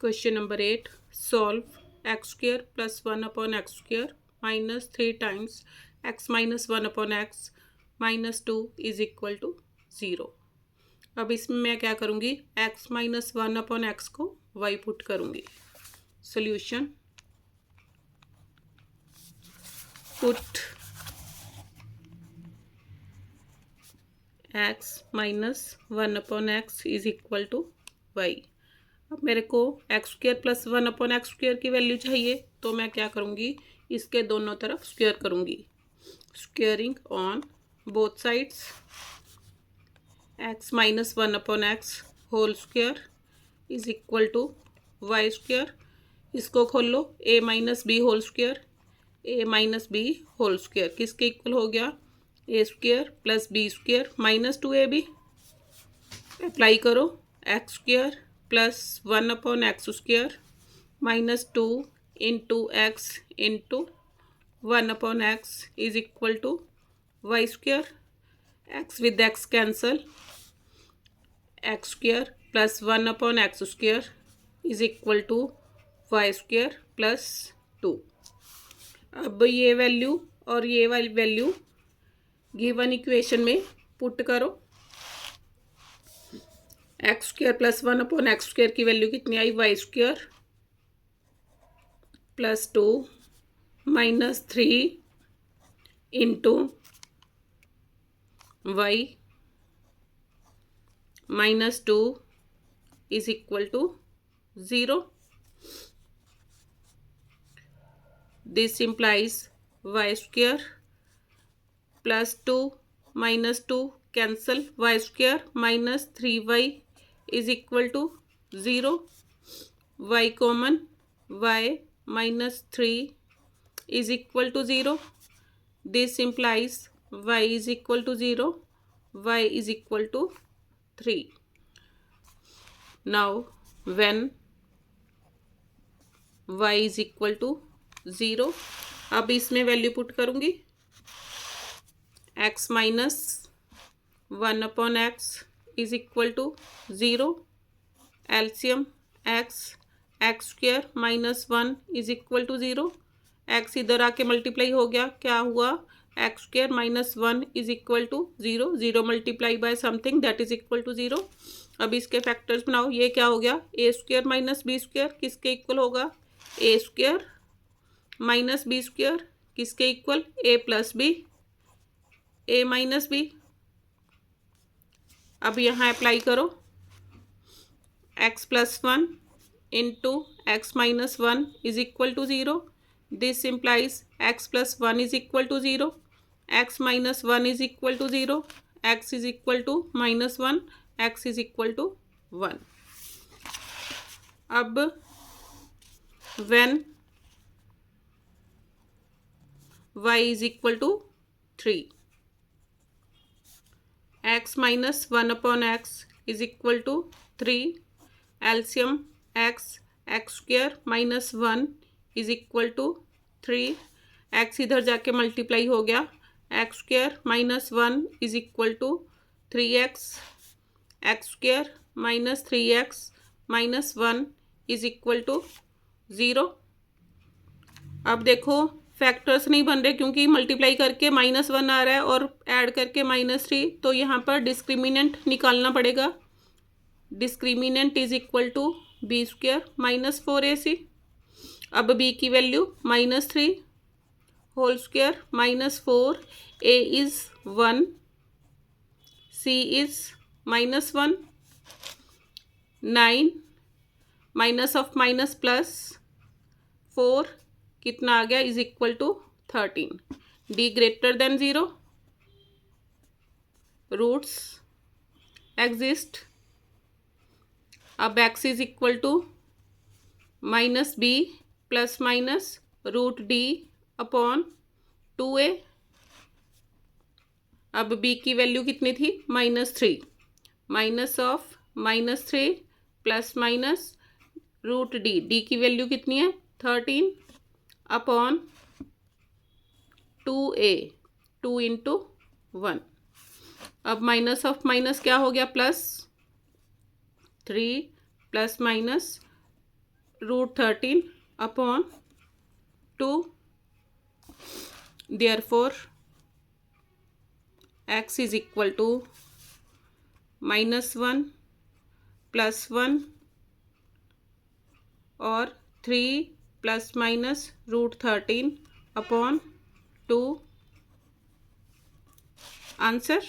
Question number 8. Solve x square plus 1 upon x square minus 3 times x minus 1 upon x minus 2 is equal to 0. अब इसमें मैं क्या करूँगी, x minus 1 upon x को y put करूँगी. Solution, put x minus 1 upon x is equal to y. अब मेरे को x square plus 1 upon x square की वैल्यू चाहिए, तो मैं क्या करूँगी, इसके दोनों तरफ स्क्वेयर करूँगी. Squaring on both sides. X minus 1 upon x whole square is equal to y square. इसको खोल लो, a minus b whole square. A minus b whole square किसके इक्वल हो गया, a square plus b square minus 2ab. Apply करो. X square plus 1 upon x square minus 2 into x into 1 upon x is equal to y square. X with x cancel. X square plus 1 upon x square is equal to y square plus 2. अब ये value और ये वाली value given equation में put करो. X square plus 1 upon x square की value कितनी आई, y square plus 2 minus 3 into y minus 2 is equal to 0. This implies y square plus 2 minus 2 cancel, y square minus 3y is equal to 0. y common, y minus 3 is equal to 0. This implies y is equal to 0, y is equal to 3. Now when y is equal to 0, अब इसमें value put करूँगी. x minus 1 upon x is equal to 0. LCM x square minus 1 is equal to 0. X इधर आके multiply हो गया, क्या हुआ, x square minus 1 is equal to 0. 0 multiply by something that is equal to 0. अब इसके factors बनाओ. ये क्या हो गया, a square minus b square किसके इक्वल होगा, a square minus b square किसके equal, a plus b, a minus b. अब यहाँ अप्लाई करो. X plus 1 into x minus 1 is equal to 0. This implies x plus 1 is equal to 0. X minus 1 is equal to 0. X is equal to minus 1. X is equal to 1. अब when y is equal to 3, x minus 1 upon x is equal to 3. LCM x square minus 1 is equal to 3. x इधर जाके multiply हो गया. x square minus 1 is equal to 3x. x square minus 3x minus 1 is equal to 0. अब देखो factors नहीं बन रहे क्योंकि मल्टीप्लाई करके -1 आ रहा है और ऐड करके -3, तो यहाँ पर डिस्क्रिमिनेंट निकालना पड़ेगा. Discriminant is equal to b square minus 4ac. अब b की value -3 whole square minus 4, a is 1, c is -1. 9 minus of minus plus 4 कितना आ गया, is equal to 13. D greater than 0. Roots exist. अब x is equal to minus b plus minus root D upon 2a. अब b की value कितनी थी, -3. Minus of -3 plus minus root d. D की value कितनी है, 13 अपॉन 2a. 2 इंटू 1. अब minus of minus क्या हो गया, +3 plus minus √13 upon 2. Therefore x is equal to -1 +1 or 3 ± √13 upon 2. Answer